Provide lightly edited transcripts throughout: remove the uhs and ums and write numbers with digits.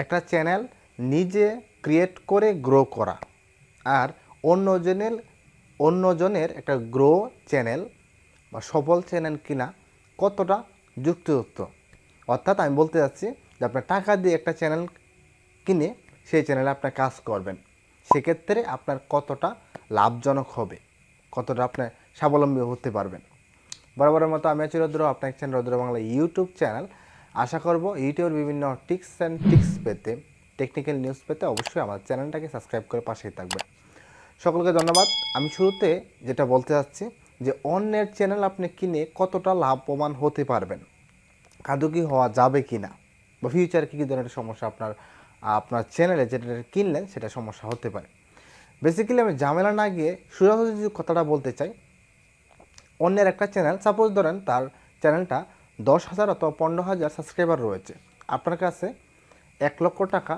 একটা চ্যানেল নিজে ক্রিয়েট করে গ্রো করা আর অন্যজনের একটা গ্রো চ্যানেল বা সফল চ্যানেল কিনা কতটা যুক্তিযুক্ত। অর্থাৎ আমি বলতে যাচ্ছি যে আপনার টাকা দিয়ে একটা চ্যানেল কিনে সেই চ্যানেলে আপনার কাজ করবেন, সেক্ষেত্রে আপনার কতটা লাভজনক হবে, কতটা আপনার স্বাবলম্বী হতে পারবেন। বরাবরের মতো আমি আছি রুদ্র, আপনার চ্যানেল রুদ্র বাংলা ইউটিউব চ্যানেল। আশা করব ইউটিউবের বিভিন্ন টিপস পেতে, টেকনিক্যাল নিউজ পেতে অবশ্যই আমার চ্যানেলটাকে সাবস্ক্রাইব করে পাশেই থাকবেন। সকলকে ধন্যবাদ। আমি শুরুতে যেটা বলতে চাচ্ছি যে অন্যের চ্যানেল আপনি কিনে কতটা লাভবান হতে পারবেন, আদৌ কি হওয়া যাবে কি না, বা ফিউচারে কী কী ধরনের সমস্যা আপনার চ্যানেলে যেটা কিনলেন সেটা সমস্যা হতে পারে। বেসিক্যালি আমি ঝামেলা না গিয়ে সোজাসুজি যে কথাটা বলতে চাই, অন্যের একটা চ্যানেল, সাপোজ ধরেন তার চ্যানেলটা 10,000 অথবা 15,000 সাবস্ক্রাইবার রয়েছে, আপনার কাছে 1,00,000 টাকা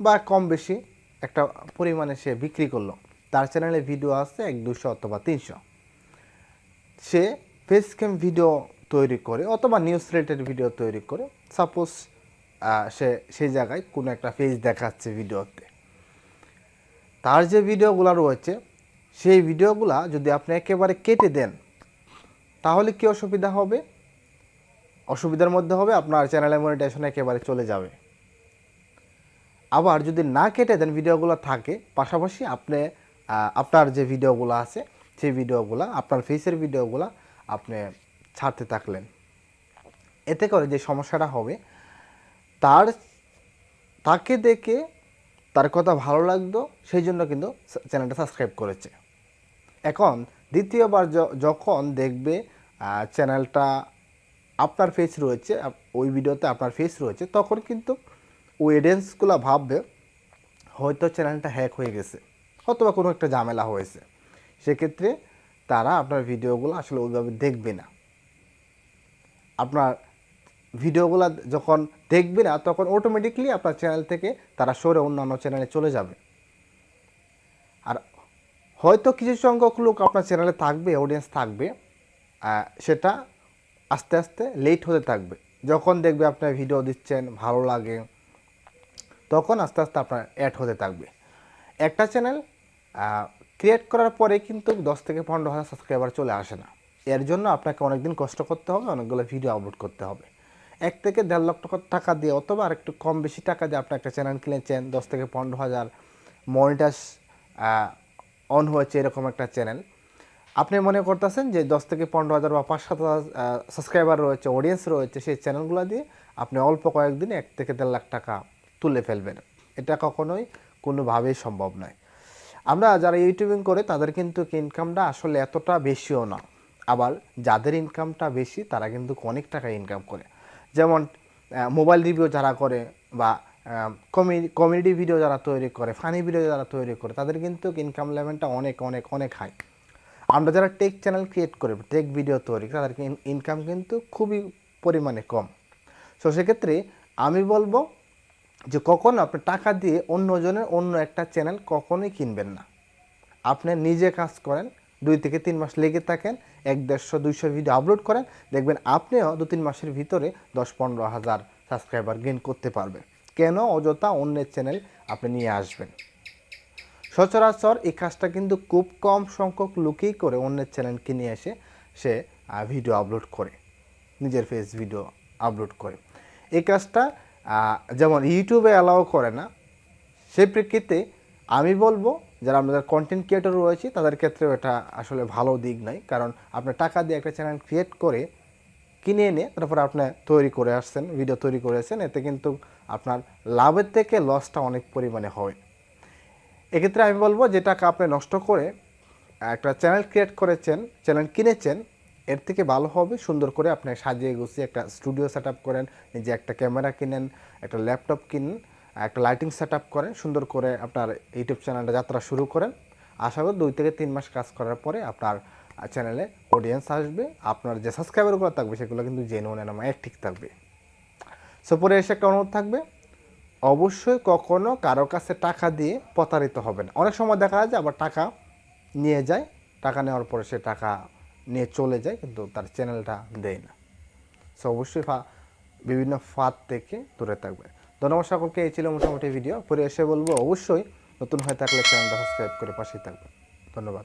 বা কম বেশি একটা পরিমাণে সে বিক্রি করলো। তার চ্যানেলে ভিডিও আছে 100-200 অথবা 300। সে ফেস ক্যাম ভিডিও তৈরি করে অথবা নিউজ রিলেটেড ভিডিও তৈরি করে, সাপোজ সে সেই জায়গায় কোনো একটা ফেস দেখাচ্ছে ভিডিওতে। তার যে ভিডিওগুলো রয়েছে সেই ভিডিওগুলো যদি আপনি একেবারে কেটে দেন তাহলে কী অসুবিধা হবে? অসুবিধার মধ্যে হবে আপনার চ্যানেলের মনিটাইজেশন একেবারে চলে যাবে। আবার যদি না কেটে দেন, ভিডিওগুলো থাকে, পাশাপাশি আপনার যে ভিডিওগুলো আছে সেই ভিডিওগুলো, আপনার ফেসের ভিডিওগুলো আপনি ছাড়তে থাকলেন, এতে করে যে সমস্যাটা হবে, তাকে দেখে তার কথা ভালো লাগতো, সেই জন্য কিন্তু চ্যানেলটা সাবস্ক্রাইব করেছে। এখন দ্বিতীয়বার যখন দেখবে চ্যানেলটা আপনার ফেস রয়েছে, ওই ভিডিওতে আপনার ফেস রয়েছে, তখন কিন্তু ওই অডিয়েন্সগুলো ভাববে হয়তো চ্যানেলটা হ্যাক হয়ে গেছে অথবা কোনো একটা ঝামেলা হয়েছে। সেক্ষেত্রে তারা আপনার ভিডিওগুলো আসলে ওইভাবে দেখবে না। আপনার ভিডিওগুলো যখন দেখবে না, তখন অটোমেটিকলি আপনার চ্যানেল থেকে তারা সরে অন্যান্য চ্যানেলে চলে যাবে। আর হয়তো কিছু সংখ্যক লোক আপনার চ্যানেলে থাকবে, অডিয়েন্স থাকবে, সেটা আস্তে আস্তে লেট হতে থাকবে। যখন দেখবে আপনার ভিডিও দিচ্ছেন ভালো লাগে, তখন আস্তে আস্তে আপনার অ্যাড হতে থাকবে। একটা চ্যানেল ক্রিয়েট করার পরে কিন্তু 10 থেকে 15,000 সাবস্ক্রাইবার চলে আসে না। এর জন্য আপনাকে অনেকদিন কষ্ট করতে হবে, অনেকগুলো ভিডিও আপলোড করতে হবে। 1 থেকে 1.5 লক্ষ টাকা দিয়ে অথবা আর একটু কম বেশি টাকা দিয়ে আপনি একটা চ্যানেল কিনেছেন, 10 থেকে 15,000 মনিটাইজ অন হয়েছে এরকম একটা চ্যানেল। আপনি মনে করতেছেন যে 10 থেকে 15,000 বা 5-7,000 সাবস্ক্রাইবার রয়েছে, অডিয়েন্স রয়েছে, সেই চ্যানেলগুলো দিয়ে আপনি অল্প কয়েকদিনে 1 থেকে 1.5 লাখ টাকা তুলে ফেলবেন। এটা কখনোই কোনোভাবেই সম্ভব নয়। আমরা যারা ইউটিউবিং করে তাদের কিন্তু ইনকামটা আসলে এতটা বেশিও না। আবার যাদের ইনকামটা বেশি তারা কিন্তু অনেক টাকা ইনকাম করে। যেমন মোবাইল রিভিউ যারা করে বা কমেডি ভিডিও যারা তৈরি করে, ফানি ভিডিও যারা তৈরি করে, তাদের কিন্তু ইনকাম লেভেলটা অনেক অনেক অনেক হাই। আমরা যারা টেক চ্যানেল ক্রিয়েট করি, টেক ভিডিও তৈরি করি, তাদের ইনকাম কিন্তু খুবই পরিমাণে কম। সো সেক্ষেত্রে আমি বলবো যে কখনো আপনি টাকা দিয়ে অন্যজনের অন্য একটা চ্যানেল কখনোই কিনবেন না। আপনি নিজে কাজ করেন, 2 থেকে 3 মাস লেগে থাকেন, 100-150-200 ভিডিও আপলোড করেন, দেখবেন আপনিও 2-3 মাসের ভিতরে 10-15 হাজার সাবস্ক্রাইবার গেইন করতে পারবেন। কেন অযথা অন্যের চ্যানেল আপনি নিয়ে আসবেন? সচরাচর এই কাজটা কিন্তু খুব কম সংখ্যক লোকেই করে, অন্যের চ্যানেল কিনে এসে সে ভিডিও আপলোড করে, নিজের ফেস ভিডিও আপলোড করে। এই কাজটা যেমন ইউটিউবে অ্যালাউ করে না, সেই প্রেক্ষিতে আমি বলবো যারা আমাদের কন্টেন্ট ক্রিয়েটর রয়েছে তাদের ক্ষেত্রেও এটা আসলে ভালো দিক নাই। কারণ আপনি টাকা দিয়ে একটা চ্যানেল ক্রিয়েট করে কিনে এনে তারপরে আপনি তৈরি করে আসছেন, ভিডিও তৈরি করেছেন, এতে কিন্তু আপনার লাভের থেকে লসটা অনেক পরিমাণে হয়। এক্ষেত্রে আমি বলবো যে টাকা আপনি নষ্ট করে একটা চ্যানেল ক্রিয়েট করেছেন, চ্যানেল কিনেছেন, এর থেকে ভালো হবে সুন্দর করে আপনি সাজিয়ে গুছিয়ে একটা স্টুডিও সেট আপ করেন, নিজে একটা ক্যামেরা কিনেন, একটা ল্যাপটপ কিনেন, একটা লাইটিং সেট আপ করেন, সুন্দর করে আপনার ইউটিউব চ্যানেলটা যাত্রা শুরু করেন। আশা করি 2 থেকে 3 মাস কাজ করার পরে আপনার চ্যানেলে অডিয়েন্স আসবে, আপনার যে সাবস্ক্রাইবারগুলো থাকবে সেগুলো কিন্তু জেনুইন এবং অ্যাক্টিভ থাকবে। সো পরে এসে একটা অনুরোধ থাকবে, অবশ্যই কখনো কারো কাছে টাকা দিয়ে প্রতারিত হবে না। অনেক সময় দেখা যায় আবার টাকা নিয়ে যায়, টাকা নেওয়ার পরে সে টাকা নিয়ে চলে যায়, কিন্তু তার চ্যানেলটা দেয় না। সো অবশ্যই বিভিন্ন ফাঁদ থেকে দূরে থাকবে। ধন্যবাদ সকলকে। এই ছিল মোটামুটি ভিডিও। পরে এসে বলবো অবশ্যই নতুন হয়ে থাকলে চ্যানেলটা সাবস্ক্রাইব করে পাশেই থাকবেন। ধন্যবাদ।